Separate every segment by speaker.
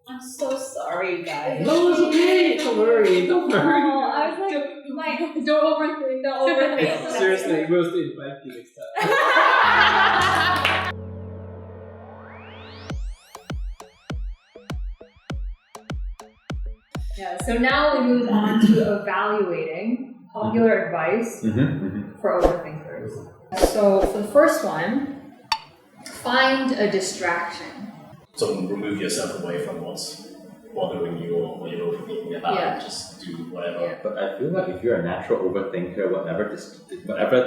Speaker 1: I'm so sorry, guys.
Speaker 2: No, it's okay. Don't worry. Don't worry.
Speaker 1: Oh, I was like, don't overthink. Don't overthink.
Speaker 2: Seriously, we'll still invite you next time.
Speaker 3: Yeah, so now we move on to evaluating popular advice for overthinkers. So for the first one, find a distraction.
Speaker 4: So remove yourself away from what's bothering you or what you're overthinking about.
Speaker 3: Yeah.
Speaker 4: Just do whatever.
Speaker 3: Yeah.
Speaker 2: But I feel like if you're a natural overthinker, whatever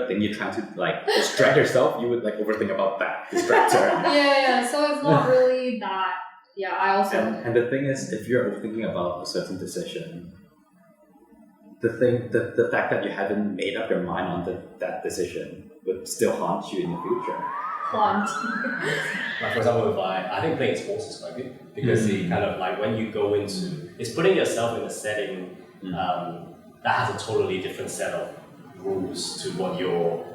Speaker 2: thing you're trying to like distract yourself, you would like overthink about that distractor.
Speaker 3: Yeah, so it's not really that. Yeah, I also.
Speaker 2: And the thing is, if you're overthinking about a certain decision, the fact that you haven't made up your mind on that decision would still haunt you in the future.
Speaker 3: Haunt.
Speaker 4: Like for example, I think playing sports is quite good because it kind of like when you go into, it's putting yourself in a setting that has a totally different set of rules to what you're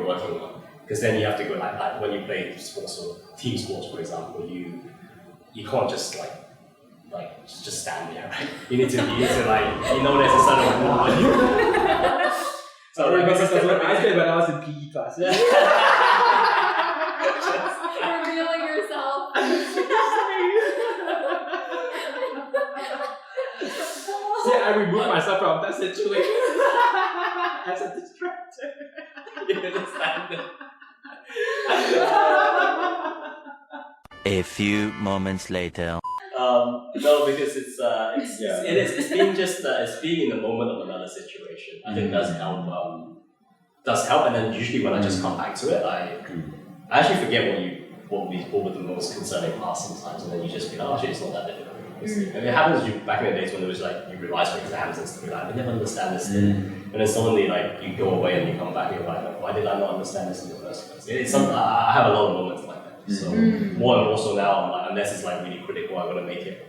Speaker 4: working on. Because then you have to go like when you play sports or team sports, for example, you can't just just stand there, right? You need to like there's a certain rule. So
Speaker 2: I remember that's what I did when I was in PE class.
Speaker 3: Revealing yourself.
Speaker 2: See, I removed myself from that situation as a distractor.
Speaker 4: You understand it?
Speaker 5: A few moments later.
Speaker 4: No, because it's being in the moment of another situation. I think does help. And then usually when I just come back to it, I actually forget what were the most concerning parts sometimes, and then you just be like, oh, actually, it's not that difficult. And it happens back in the days when it was like you realize for exams and stuff like that. I never understand this thing, and then suddenly like you go away and you come back and you're like, why did I not understand this in the first place? It's something I have a lot of moments like that. So more and more so now, I'm like, unless it's like really critical, I'm gonna make it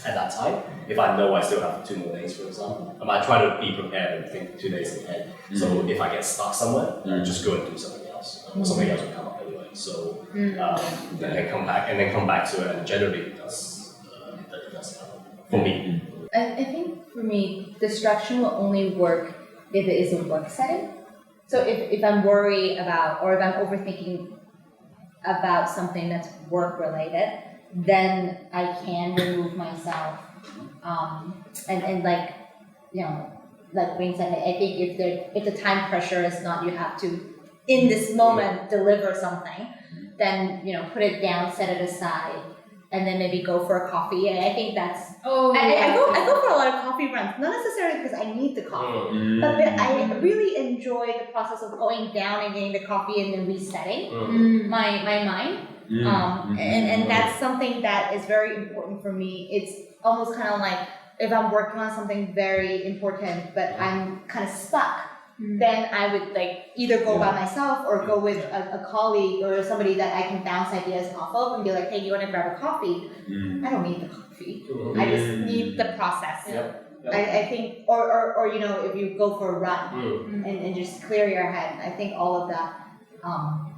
Speaker 4: at that time. If I know I still have 2 more days, for example, I try to be prepared and think 2 days ahead. So if I get stuck somewhere, just go and do something else. Something else will come up anyway. So then come back to it, and generally it does help for me.
Speaker 1: I think for me, distraction will only work if it is a work setting. So if I'm worried about or if I'm overthinking about something that's work related, then I can remove myself. And like, like Wayne said, I think if the time pressure is not, you have to in this moment deliver something, then put it down, set it aside, and then maybe go for a coffee. And I think that's I go for a lot of coffee runs, not necessarily because I need the coffee, but I really enjoy the process of going down and getting the coffee and then resetting my mind. And that's something that is very important for me. It's almost kind of like if I'm working on something very important, but I'm kind of stuck, then I would like either go by myself or go with a colleague or somebody that I can bounce ideas off of and be like, hey, you want to grab a coffee? I don't need the coffee. I just need the process. I think, or if you go for a run and just clear your head, I think all of that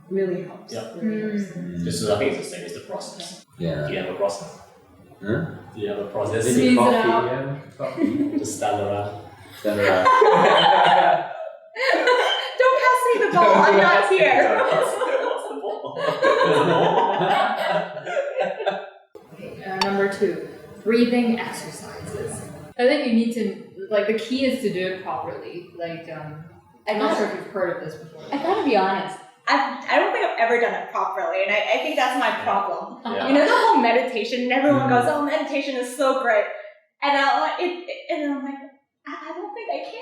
Speaker 1: really helps.
Speaker 4: Just I think it's the same as the process.
Speaker 2: Yeah.
Speaker 4: Do you have a process?
Speaker 2: Huh?
Speaker 4: Do you have a process?
Speaker 3: Sneeze it out.
Speaker 2: Coffee.
Speaker 4: Just stand around.
Speaker 2: Stand around.
Speaker 1: Don't pass me the ball, I'm not here.
Speaker 4: What's the ball?
Speaker 3: Okay, number 2, breathing exercises. I think you need to, like, the key is to do it properly. Like, I'm not sure if you've heard of this before.
Speaker 1: I gotta be honest. I don't think I've ever done it properly, and I think that's my problem. The whole meditation, and everyone goes, oh, meditation is so great. And I'm like, I don't think I can.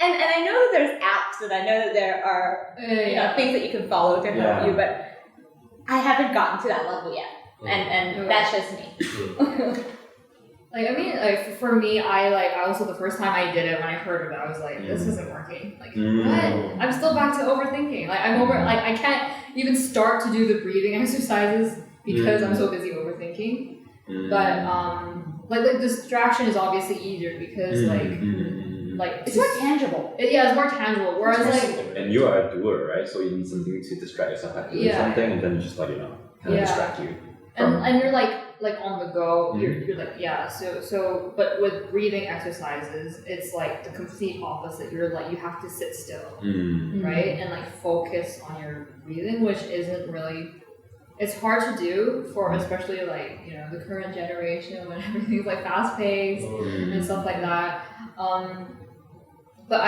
Speaker 1: and I know that there's apps, and I know that there are things that you can follow to help you, but I haven't gotten to that level yet. And that's just me.
Speaker 3: Like, I mean, like, for me, I also, the first time I did it, when I heard of it, I was like, this isn't working. Like, what? I'm still back to overthinking. Like, I can't even start to do the breathing exercises because I'm so busy overthinking. But, the distraction is obviously easier because,
Speaker 1: it's more tangible.
Speaker 3: It's more tangible. Whereas,
Speaker 2: and you are a doer, right? So you need something to distract yourself by doing something, and then just kind of distract you.
Speaker 3: And you're like on the go. You're like but with breathing exercises, it's like the complete opposite. You're like you have to sit still, right, and like focus on your breathing, which isn't really. It's hard to do for especially like the current generation when everything's like fast paced and stuff like that. But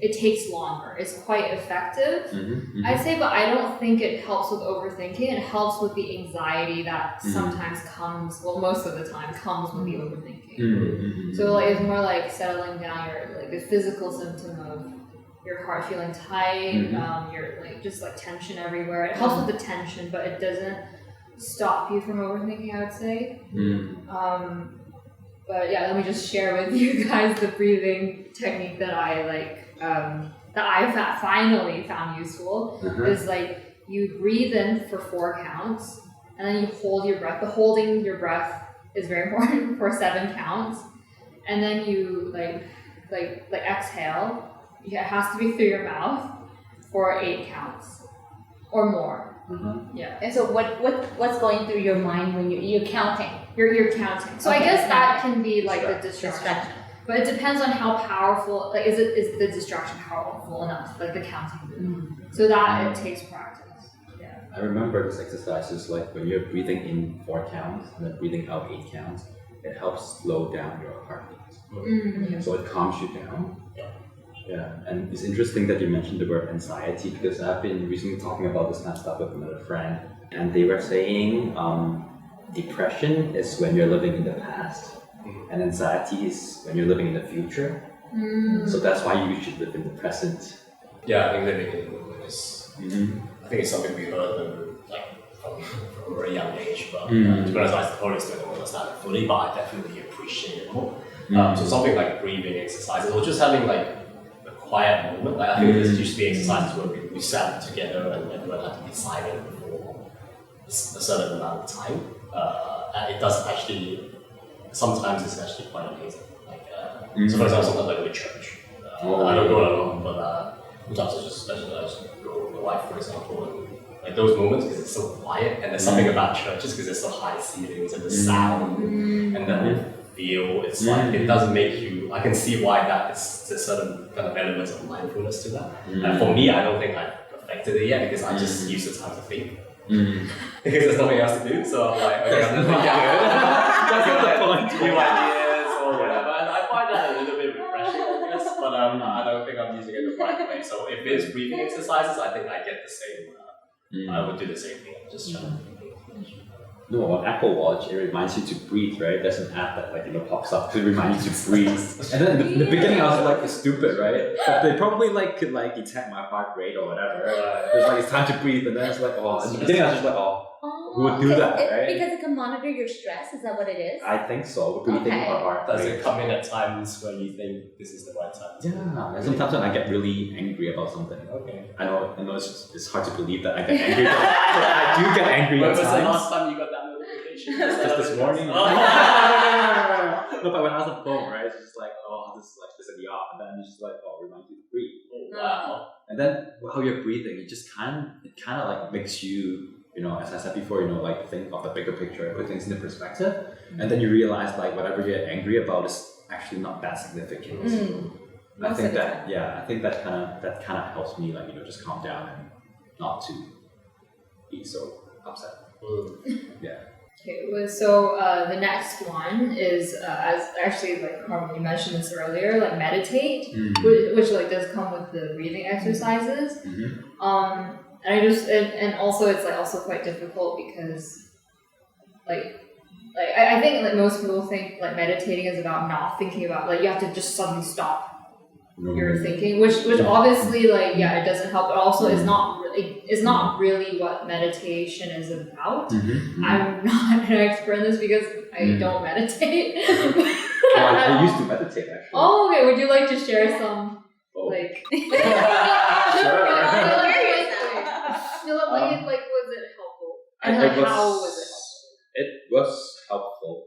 Speaker 3: it takes longer. It's quite effective, I'd say, but I don't think it helps with overthinking. It helps with the anxiety that sometimes comes, well, most of the time comes with the overthinking. So like it's more like settling down your like the physical symptom of your heart feeling tight, your like just like tension everywhere. It helps with the tension, but it doesn't stop you from overthinking, I would say. But yeah, let me just share with you guys the breathing technique that I like, that I finally found useful. Is like you breathe in for 4 counts, and then you hold your breath. The holding your breath is very important for 7 counts, and then you like exhale. It has to be through your mouth for 8 counts or more. Yeah.
Speaker 1: And so what's going through your mind when you're counting?
Speaker 3: You're counting. So I guess that can be like the distraction. But it depends on how powerful. Like, is the distraction powerful enough? Like the counting. So that it takes practice. Yeah.
Speaker 2: I remember this exercise is like when you're breathing in 4 counts and then breathing out 8 counts. It helps slow down your heartbeat. So it calms you down. Yeah, and it's interesting that you mentioned the word anxiety because I've been recently talking about this kind of stuff with another friend, and they were saying depression is when you're living in the past, and anxiety is when you're living in the future. So that's why you should live in the present.
Speaker 4: Yeah, I think living in the moment is. I think it's something we learn from a very young age. But to be honest, I probably still don't understand it fully, but I definitely appreciate it more. So something like breathing exercises, or just having like quiet moment. Like I think there's used to be exercises where we sat together and everyone had to be silent for a certain amount of time. And it does actually, sometimes it's actually quite amazing. Like, so for example, sometimes I go to church. I don't go alone, but sometimes I just go with my wife, for example. And, like those moments, because it's so quiet, and there's something about churches because there's so high ceilings and the sound and the whole feel. It's like it doesn't make you. I can see why that is there's certain kind of elements of mindfulness to that. And for me, I don't think I've perfected it yet because I just use the time to think. Because there's nothing else to do, so I'm like, okay, I'm thinking. That's the point. New ideas or whatever, and I find that a little bit refreshing, I guess. But I don't think I'm using it the right way. So if it's breathing exercises, I think I get the same. I would do the same thing. Just trying to think.
Speaker 2: No, on Apple Watch, it reminds you to breathe, right? There's an app that pops up to remind you to breathe. And then in the beginning, I was like, it's stupid, right? But they probably could detect my heart rate or whatever. It's like it's time to breathe, and then it's like, oh. In the beginning, I was just like, who would do that, right?
Speaker 1: Because it can monitor your stress. Is that what it is?
Speaker 2: I think so. Breathing or heart
Speaker 4: Does
Speaker 2: rate.
Speaker 4: it come in at times when you think this is the right time?
Speaker 2: Yeah, and sometimes when I get really angry about something.
Speaker 4: Okay.
Speaker 2: I know it's hard to believe that I get angry, but I do get angry
Speaker 4: When
Speaker 2: at
Speaker 4: was the
Speaker 2: times.
Speaker 4: last time you got that notification?
Speaker 2: Just this morning.
Speaker 4: Oh.
Speaker 2: No, but when I was on the phone, right, it's just like, this is the off, and then it's just like, remind you to breathe.
Speaker 4: Oh, wow.
Speaker 2: And then how you're breathing, it kind of makes you, as I said before, think of the bigger picture and put things into perspective, and then you realize whatever you're angry about is actually not that significant. I think that kind of helps me just calm down and not to be so upset. Yeah.
Speaker 3: Okay, so the next one is as actually Carmen, you mentioned this earlier, meditate, which does come with the breathing exercises. And I just and also it's also quite difficult because I think most people think meditating is about not thinking about you have to just suddenly stop your thinking, which obviously it doesn't help, but also is not really what meditation is about. I'm not an expert in this because I don't meditate.
Speaker 2: I used to meditate actually.
Speaker 3: Oh, okay. Would you like to share some
Speaker 2: Sure.
Speaker 3: was it helpful? And how was it helpful?
Speaker 2: It was helpful.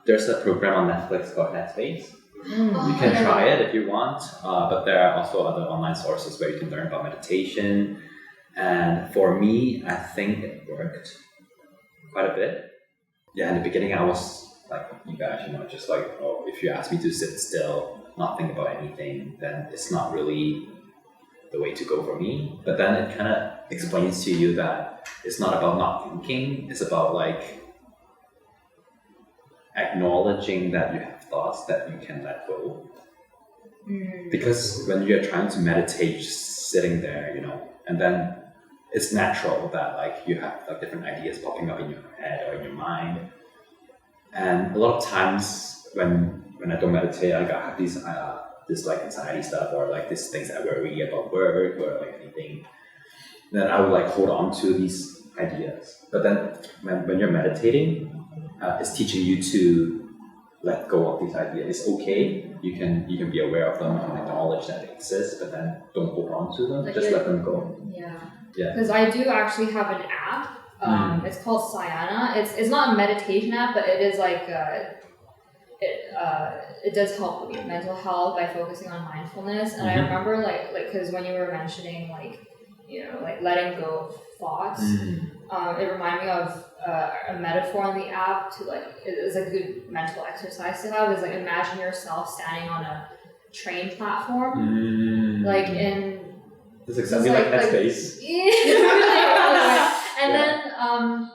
Speaker 2: There's a program on Netflix called Headspace. You can try it if you want, but there are also other online sources where you can learn about meditation. And for me, I think it worked quite a bit. Yeah, in the beginning, I was like you guys, just like, oh, if you ask me to sit still, not think about anything, then it's not really the way to go for me. But then it kind of explains to you that it's not about not thinking, it's about like acknowledging that you have thoughts that you can let go. Because when you're trying to meditate, just sitting there, and then it's natural that like you have like different ideas popping up in your head or in your mind. And a lot of times when I don't meditate, I have these this like anxiety stuff or like these things I worry about work or like anything. Then I would like hold on to these ideas. But then when you're meditating, it's teaching you to let go of these ideas. It's okay. You can be aware of them and acknowledge that they exist, but then don't hold on to them. Like just let them go.
Speaker 3: Yeah.
Speaker 2: Yeah.
Speaker 3: Because I do actually have an app. It's called Sayana. It's not a meditation app, but it is like it does help with your mental health by focusing on mindfulness. And I remember like because when you were mentioning like letting go of thoughts, it reminded me of a metaphor on the app to like it's a good mental exercise to have. Is like imagine yourself standing on a train platform, like in.
Speaker 2: It's exactly like Headspace.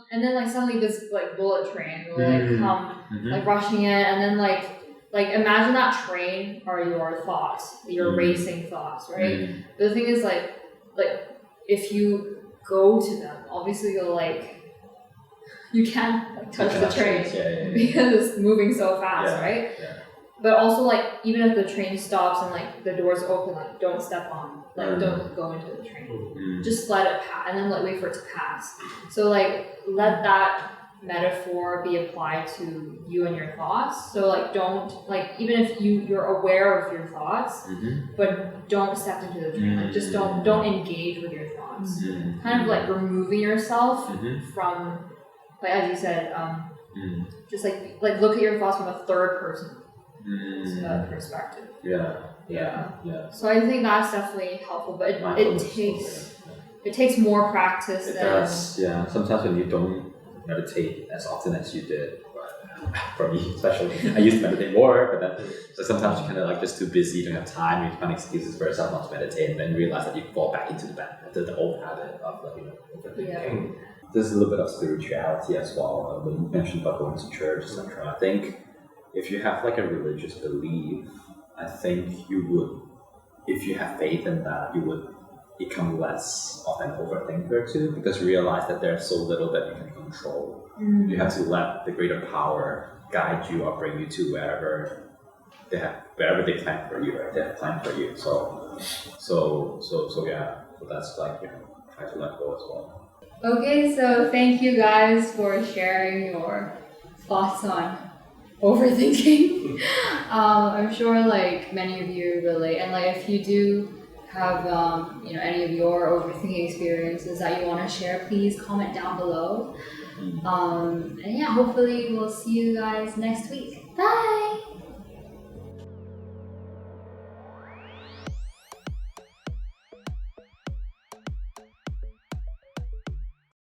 Speaker 3: And then like suddenly this like bullet train will like come like rushing in, and then like imagine that train are your thoughts, your racing thoughts, right? But the thing is like if you go to them, obviously you can't like touch the train because it's moving so fast, right? Yeah. But also like even if the train stops and like the doors open, like don't step on, like don't go into the train. Just let it pass, and then like wait for it to pass. So like let that metaphor be applied to you and your thoughts. So like don't like even if you're aware of your thoughts, but don't step into the train. Like just don't engage with your thoughts. Kind of like removing yourself from like as you said, just like look at your thoughts from a third person perspective. Yeah. So I think that's definitely helpful, but it takes more practice. It
Speaker 2: does. Yeah. Sometimes when you don't meditate as often as you did, for me especially, I used to meditate more, but then so sometimes you're kind of like just too busy, you don't have time, you find excuses for yourself not to meditate, and then realize that you fall back into the old habit of overthinking. There's a little bit of spirituality as well. When you mentioned about going to church, etc. I think if you have like a religious belief, I think you would, if you have faith in that, you would become less of an overthinker too, because you realize that there's so little that you can control. You have to let the greater power guide you or bring you to wherever they plan for you, right? They have planned for you. So yeah. So that's like try to let go as well.
Speaker 3: Okay, so thank you guys for sharing your thoughts on overthinking. I'm sure like many of you relate, and like if you do have any of your overthinking experiences that you want to share, please comment down below. And yeah, hopefully we'll see you guys next week. Bye.